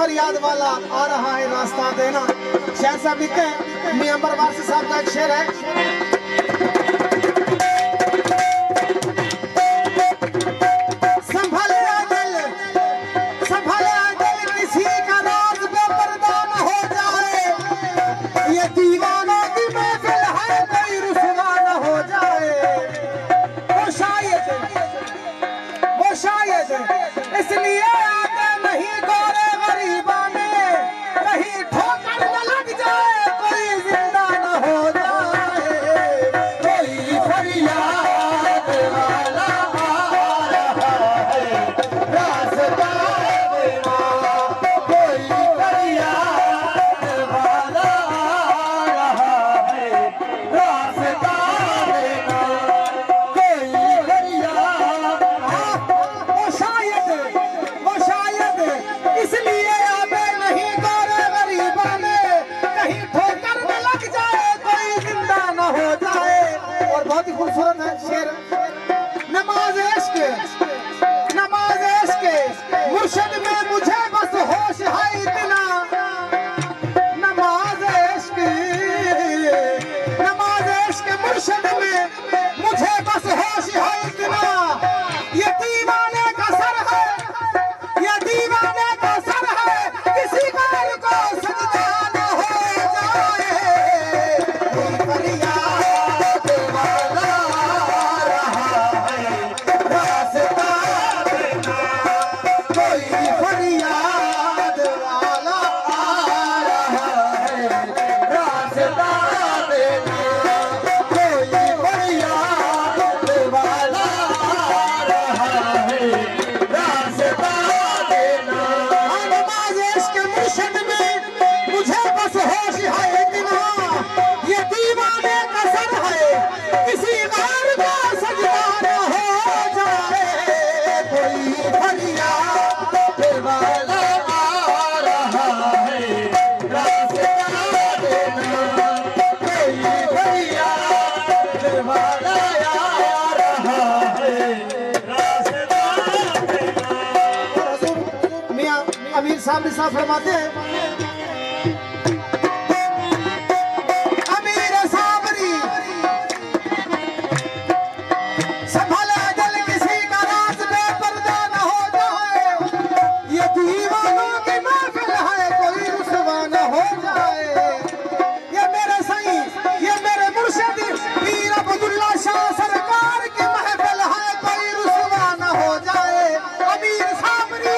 फरियाद वाला आ रहा है रास्ता देना। शेर साहब लिखते हैं, मियां बरवारसी साहब का एक शेर है। इसलिए आते नहीं गोरे गरीबा में, कहीं ठोकर न लग जाए, कोई जिंदा न हो जाए। कोई फरियाद वाला आ रहा है रास्ता देना, कोई फरियाद वाला आ रहा है रास्ता देना, कोई फरियाद। इसलिए आवे नहीं गोरे गरीबा में, कहीं ठोकर न लग जाए, कोई जिंदा न हो जाए। और बहुत ही खूबसूरत है शेर। नमाज इश्क मुर्शिद में मुझे बस होश है इतना, नमाज इश्क मुर्शिद में मुझे बस होश है इतना। ये दीवाने का सर है, ये दीवाने का सर है, किसी गैर को सजदा न हो जाए। कोई फरियाद वाला आ रहा है रास्ता देना, कोई फरियाद वाला आ रहा है रास्ता देना, कोई फरियाद वाला आ रहा है रास्ता देना। नमाज इश्क मुर्शिद में मुझे बस होश है इतना, ये दीवाने का सर है, किसी गैर को सजदा न हो जाए। कोई फरियाद वाला आ रहा है रास्ता देना, कोई फरियाद वाला आ रहा है रास्ता देना। मियां अमीर साहब निसाब फरमाते हैं, अमीर साबरी संभाले दिल किसी का राज बेपर्दा न हो जाए। ये दीवानों की महफिल है, कोई रुसवा न हो जाए। ये मेरे सही, ये मेरे मुर्शिद पीर अब्दुल्ला शाह सरकार की महफिल है, कोई रुसवा न हो जाए। अमीर साबरी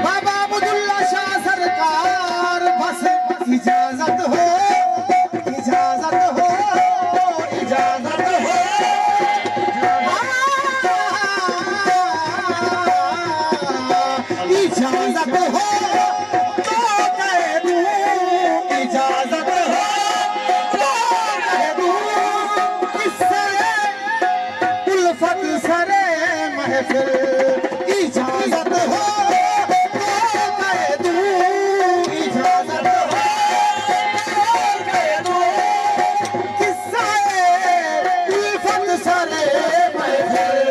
बाबा अब्दुल्ला शाह सरकार बस इजाजत हो, इजाजत हो, इजाजत हो, इजाजत हो तो कह दूं, इजाजत हो तो कह दूं, किससे उल्फत सरे महफिल, इजाजत हो तो कह दूं, इजाजत हो तो कह दूं, किससे उल्फत सरे महफिल।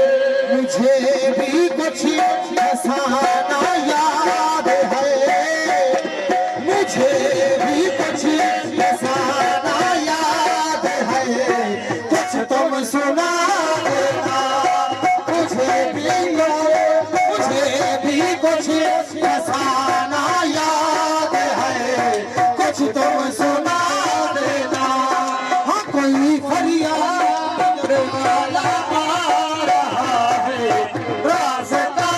मुझे भी कुछ फसाना याद है, मुझे भी कुछ फसाना याद है, कुछ तुम सुना देना, मुझे भी कुछ फसाना याद है, कुछ तुम सुना देना। हाँ कोई फरियाद वाला आ रहा है, रास्ता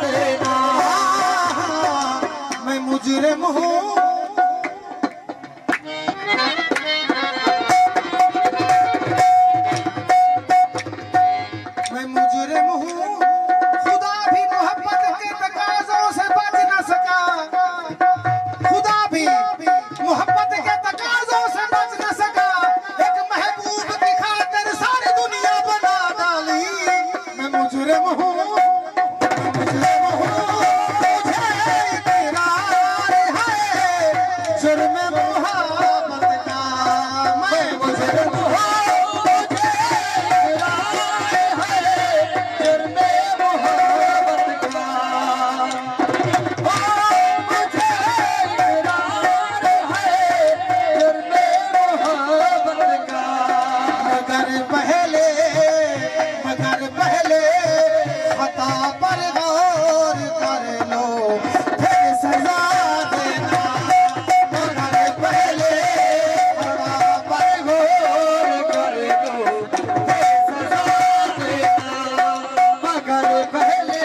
देना। मैं मुजरिम हूँ, मैं मुजरिम हूँ, खुदा भी मोहब्बत के तकाज़ों से बच न सका, खुदा भी मोहब्बत के तकाज़ों से बच न सका, एक महबूब की खातिर सारी दुनिया बना डाली। मैं मुजरिम हूँ, मैं मुजरिम हूँ, मुझे इकरार है जुर्म मोहब्बत का। मैं मुजरिम हूँ, मुझे इकरार है जुर्म मोहब्बत का। मुझे इकरार है जुर्म मोहब्बत का। मगर पहले खता पर गौर कर लो, फिर सजा देना। मगर पहले खता पर गौर कर लो, फिर सजा देना। मगर पहले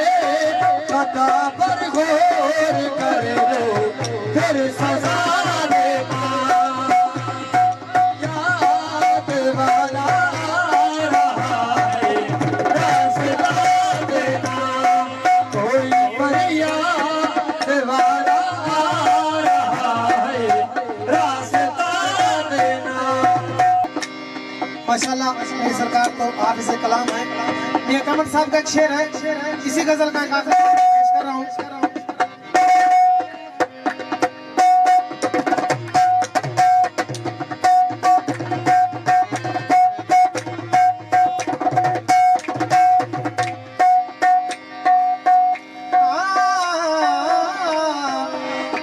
खता पर गौर कर लो, फिर सजा देना। याद वाला आ रहा है, रास्ता देना। कोई फरियाद वाला आ रहा है, रास्ता देना। माशाल्लाह मेरी सरकार तो हाफिज़ कलाम है। मियां कमर साहब का एक शेर है, इसी गजल का एक आखिरी पेश कर रहा हूँ।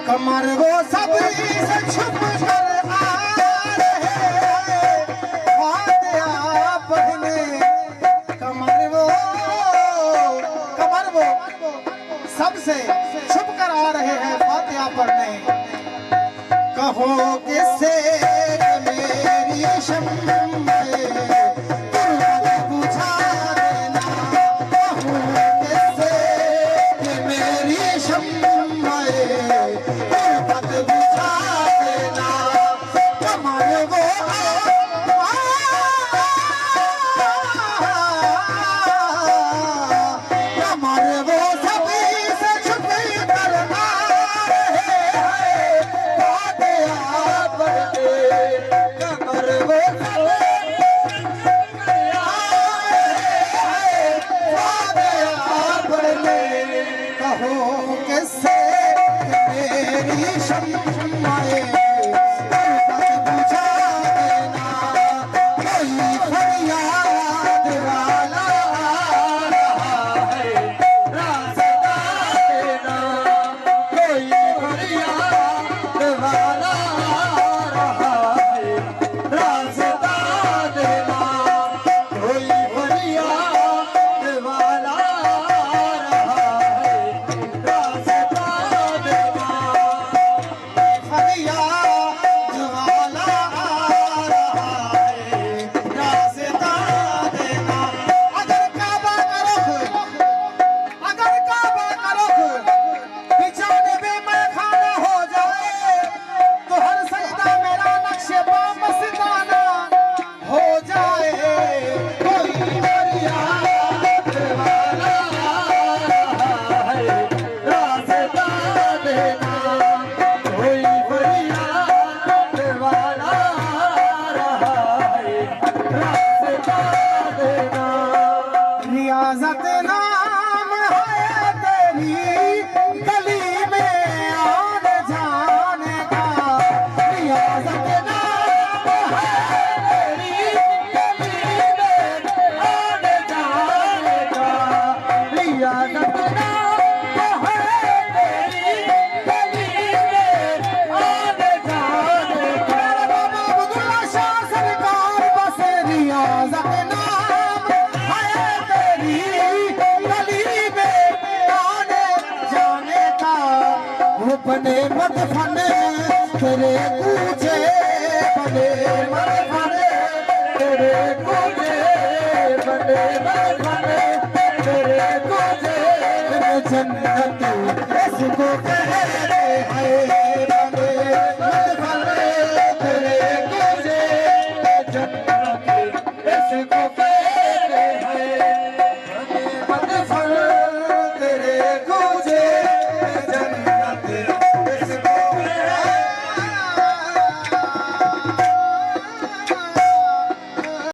कमर वो सब से छुप कर आ रहे हैं, फातिहा पढ़ने। कमर वो सबसे छुप कर आ रहे हैं फातिहा पढ़ने। कहो किससे मेरी शम्मे तुरंत बुझा देना। कहो किससे मेरी शम्मे तुरंत बुझा देना। कमर वो कमर वो सभी से छुप कर आ रहे हैं फातिहा पढ़ने। कमर वो कहो किससे मेरी शम्माए तुरंत बुझा देना। कोई फरियाद वाला आ रहा है, रास्ता देना। कोई फरियाद वाला आ रहा है, रास्ता देना। कोई फरियाद वाला फरियाद बने मत फने तेरे कूचे बने मत फने तेरे कूचे बने मत फने तेरे कूचे जन्नत इसको कहते हैं बने मत फने तेरे कूचे जन्नत इसको कहते हैं बने मत फने तेरे कूचे जन्नत